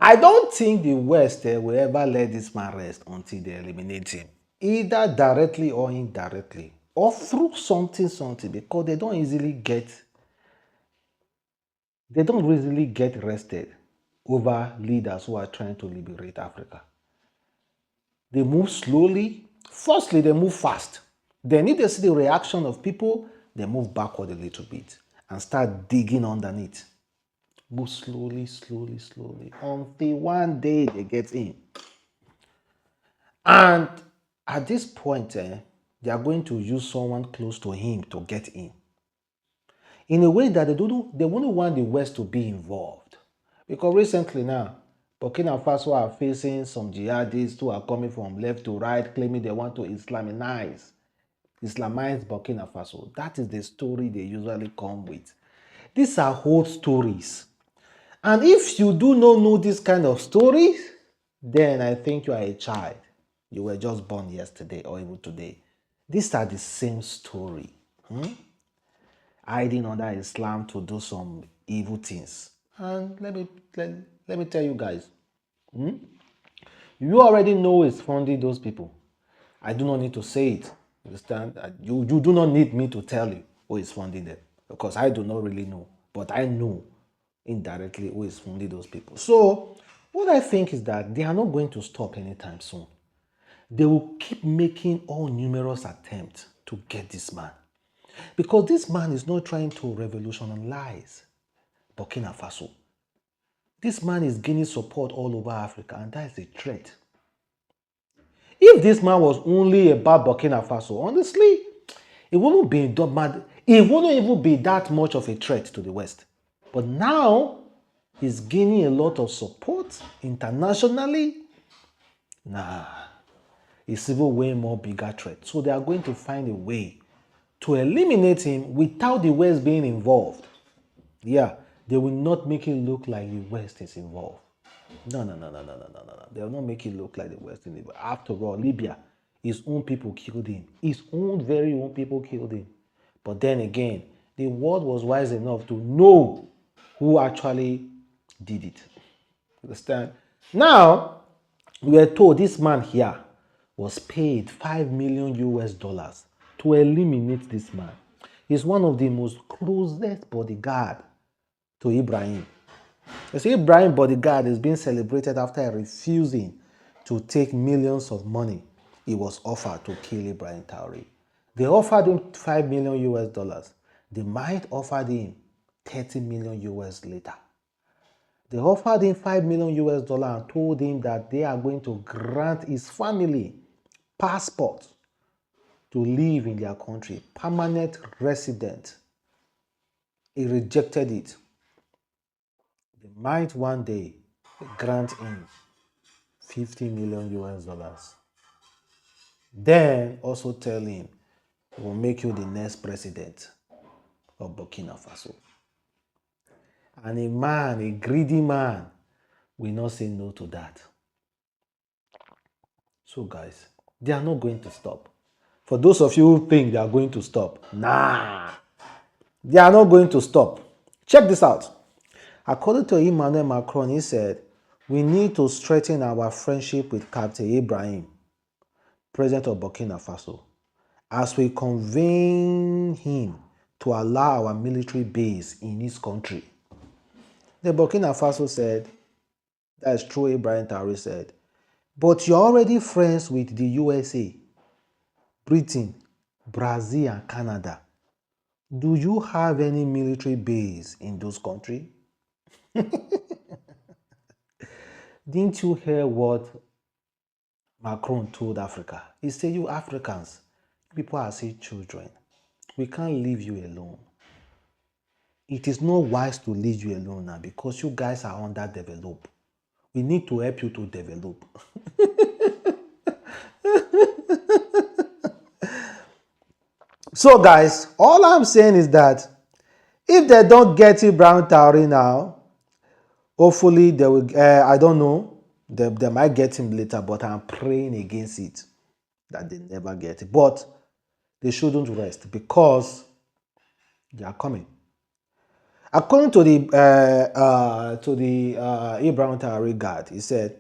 I don't think the West will ever let this man rest until they eliminate him, either directly or indirectly, or through something, because they don't easily get rested over leaders who are trying to liberate Africa. They move slowly. Firstly, they move fast. Then if they see the reaction of people, they move backward a little bit and start digging underneath. Move slowly, until one day they get in. And at this point, they are going to use someone close to him to get in a way that they wouldn't want the West to be involved. Because recently now, Burkina Faso are facing some jihadists who are coming from left to right, claiming they want to Islamize Burkina Faso. That is the story they usually come with. These are old stories. And if you do not know this kind of stories, then I think you are a child. You were just born yesterday or even today. These are the same story. Hiding under Islam to do some evil things. And let me tell you guys, you already know it's funding those people. I do not need to say it. Understand? You do not need me to tell you who is funding them, because I do not really know. But I know indirectly who is funding those people. So what I think is that they are not going to stop anytime soon. They will keep making all numerous attempts to get this man. Because this man is not trying to revolutionize Burkina Faso. This man is gaining support all over Africa, and that is a threat. If this man was only about Burkina Faso, honestly, it wouldn't be it wouldn't even be that much of a threat to the West. But now he's gaining a lot of support internationally. Nah, it's even way more bigger threat. So they are going to find a way to eliminate him without the West being involved. Yeah, they will not make it look like the West is involved. No. They will not make it look like the West is involved. After all, Libya, his own people killed him. His own very own people killed him. But then again, the world was wise enough to know who actually did it. Understand? Now, we are told this man here was paid 5 million US dollars to eliminate this man. He's one of the most closest bodyguard to Ibrahim. You see, Ibrahim Bodyguard is being celebrated after refusing to take millions of money he was offered to kill Ibrahim Traore. They offered him 5 million US dollars. They might offer him 30 million US later. They offered him 5 million US dollars and told him that they are going to grant his family passport to live in their country, permanent resident. He rejected it. They might one day grant him 50 million US dollars. Then also tell him, we'll make you the next president of Burkina Faso. And a greedy man, will not say no to that. So guys, they are not going to stop. For those of you who think they are going to stop, nah, they are not going to stop. Check this out. According to Emmanuel Macron, he said, we need to strengthen our friendship with Captain Ibrahim, president of Burkina Faso, as we convene him to allow our military base in his country. The Burkina Faso said, that is true, Ibrahim Traore said, but you're already friends with the USA, Britain, Brazil, and Canada. Do you have any military base in those countries? Didn't you hear what Macron told Africa? He said, you Africans, people are still children. We can't leave you alone. It is not wise to leave you alone now because you guys are underdeveloped. We need to help you to develop. So guys, all I'm saying is that if they don't get Ibrahim Traore now, hopefully they will, I don't know, they might get him later, but I'm praying against it, that they never get it. But they shouldn't rest because they are coming. According to the Ibrahim Traore guard, he said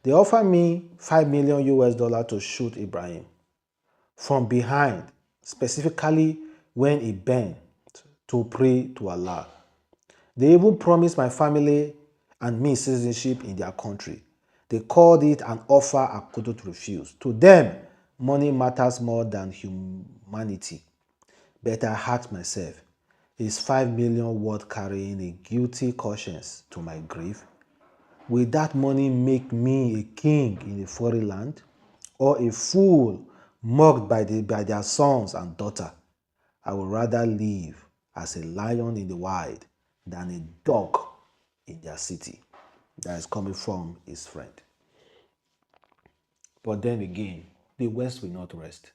they offered me $5 million to shoot Ibrahim from behind, specifically when he bent to pray to Allah. They even promised my family and me citizenship in their country. They called it an offer I couldn't refuse. To them, money matters more than humanity. But I asked myself, is 5 million worth carrying a guilty conscience to my grave? Will that money make me a king in a foreign land or a fool mocked by their sons and daughter? I would rather live as a lion in the wild than a dog in their city. That is coming from his friend. But then again, the West will not rest.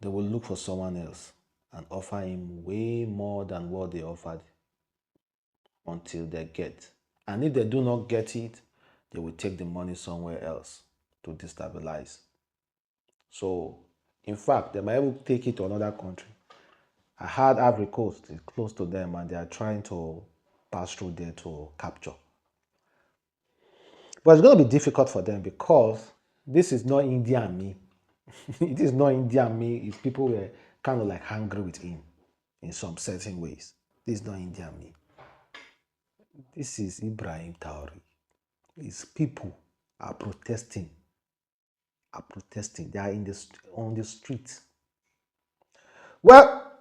They will look for someone else and offer him way more than what they offered until they get. And if they do not get it, they will take the money somewhere else to destabilize. So, in fact, they might even take it to another country. I heard Ivory Coast is close to them and they are trying to pass through there to capture. But it's going to be difficult for them because this is not India and me. It is not India and me. It's people were kind of like angry with him in some certain ways. This is not India and me. This is Ibrahim Traore. His people are protesting. They are on the streets. Well,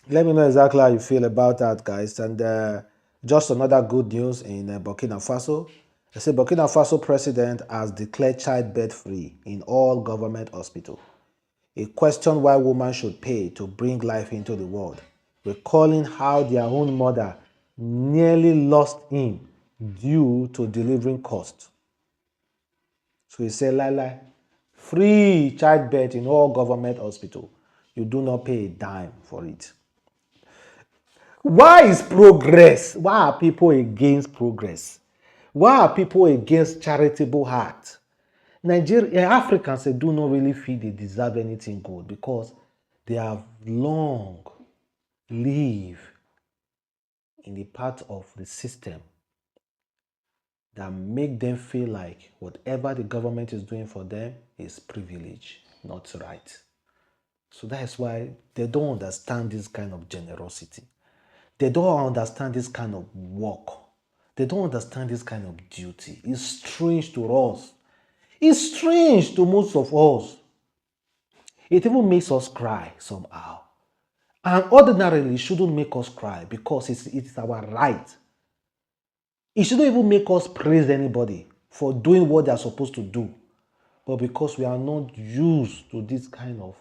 let me know exactly how you feel about that, guys. And just another good news in Burkina Faso. They say Burkina Faso president has declared childbirth free in all government hospitals. A question why women should pay to bring life into the world, recalling how their own mother nearly lost him due to delivering costs. So he said, Lala, free childbirth in all government hospitals. You do not pay a dime for it. Why is progress? Why are people against progress? Why are people against charitable acts? Nigeria, Africans they do not really feel they deserve anything good because they have long lived in the part of the system that make them feel like whatever the government is doing for them is privilege, not right. So that's why they don't understand this kind of generosity. They don't understand this kind of work. They don't understand this kind of duty. It's strange to us. It's strange to most of us. It even makes us cry somehow. And ordinarily, it shouldn't make us cry because it's our right. It shouldn't even make us praise anybody for doing what they're supposed to do. But because we are not used to this kind of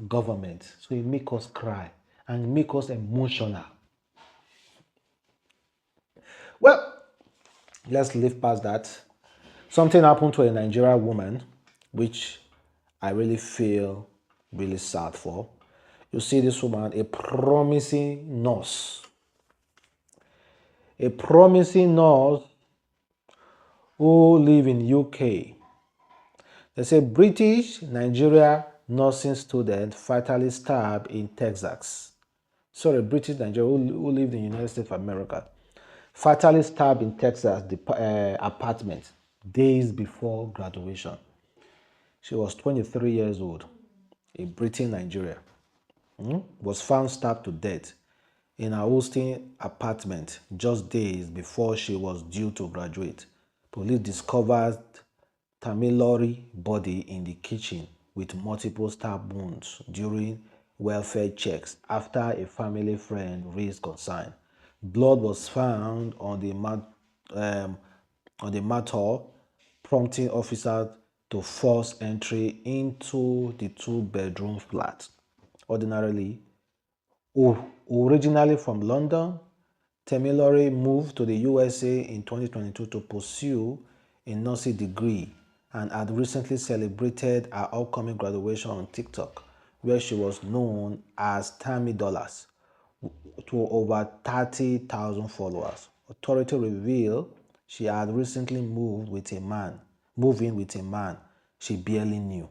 government, so it makes us cry and make us emotional. Well, let's live past that. Something happened to a Nigerian woman, which I really feel really sad for. You see this woman, a promising nurse who live in UK. They say British Nigeria nursing student fatally stabbed in Texas. Sorry, British Nigeria who lived in the United States of America. Fatally stabbed in Texas apartment days before graduation. She was 23 years old, a British Nigeria. Was found stabbed to death in her hosting apartment just days before she was due to graduate. Police discovered Tamilori body in the kitchen with multiple stab wounds during welfare checks after a family friend raised concern. Blood was found um, on the matter, prompting officers to force entry into the two-bedroom flat. Ordinarily, originally from London, Temilore moved to the USA in 2022 to pursue a nursing degree and had recently celebrated her upcoming graduation on TikTok, where she was known as Tammy Dollars to over 30,000 followers. Authority revealed she had recently moved in with a man she barely knew.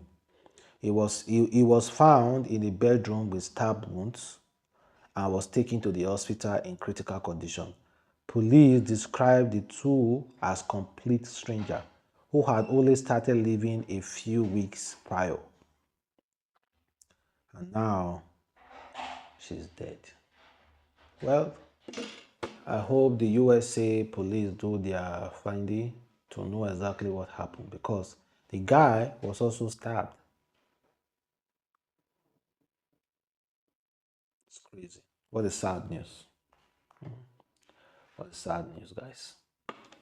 He was found in the bedroom with stab wounds and was taken to the hospital in critical condition. Police described the two as complete strangers who had only started living a few weeks prior. And now she's dead. Well, I hope the USA police do their finding to know exactly what happened because the guy was also stabbed. It's crazy. What a sad news. What a sad news, guys.